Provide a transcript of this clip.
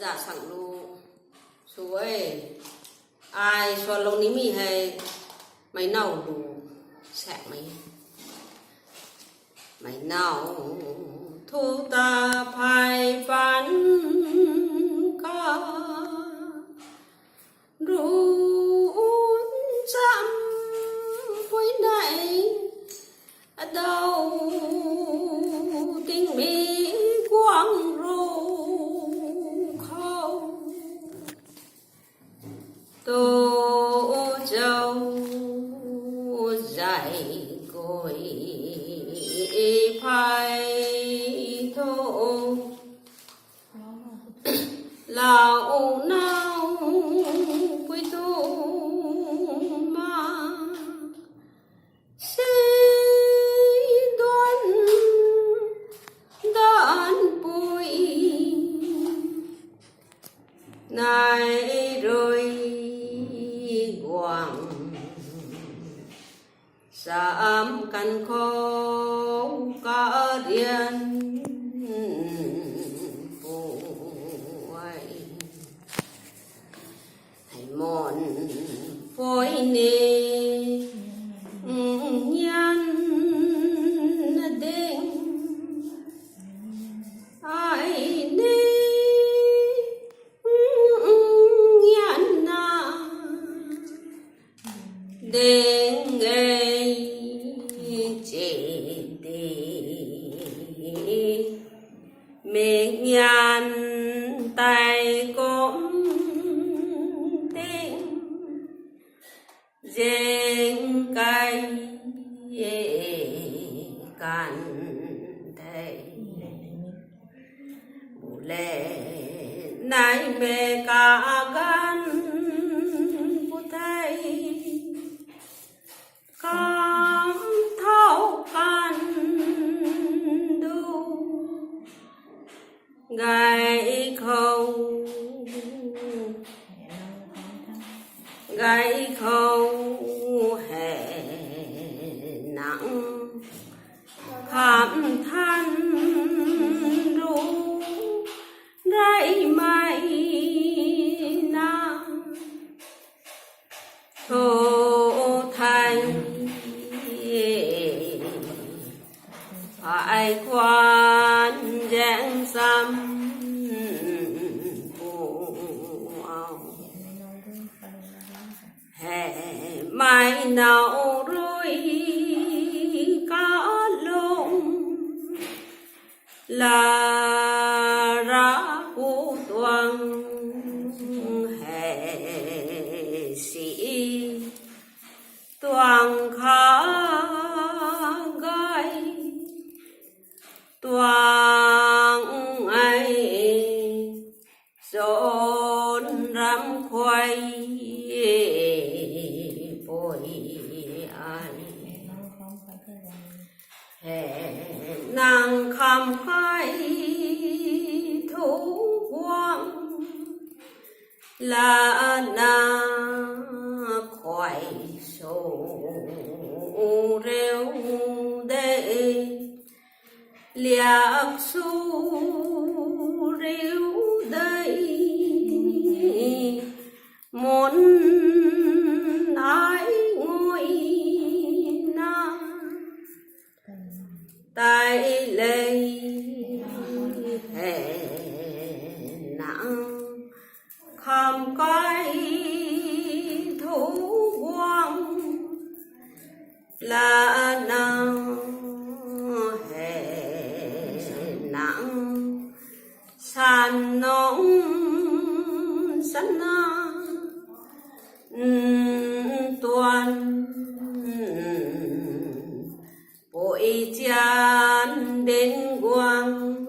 giả sẵn lô chú ơi ai cho lâu ní mì hay mày nào đủ sẻ mày nào thu ta phải bán ca rút chạm với này đâu tình mỹ quang ru không tô châu dạy cội phai thô lão nào quý tu mà này rồi quảng sám căn khô cả điên phôi hãy mòn phôi nê nhân đinh ai nê đến ngày chết đi mình nhàn tay cũng tiếng riêng cây cạn thầy bù lệ nay về cả gan bù thầy cam thâu can đu gái khâu hè nặng khám than ru đây mai na thô thành phải quan giang xăm hè mai nào rồi cá lông là ra của toàn hè sĩ toàn khá gai toàn ai rộn rắm khoai bồi ai hè nàng khăm khai thủ quang là na khoai sổ rêu đệ liạc su rêu đây muốn ai ngồi na tay lấy hè nặng không cái thủ quang là nào hè nặng sàn nóng sẵn toàn bội chan đến quang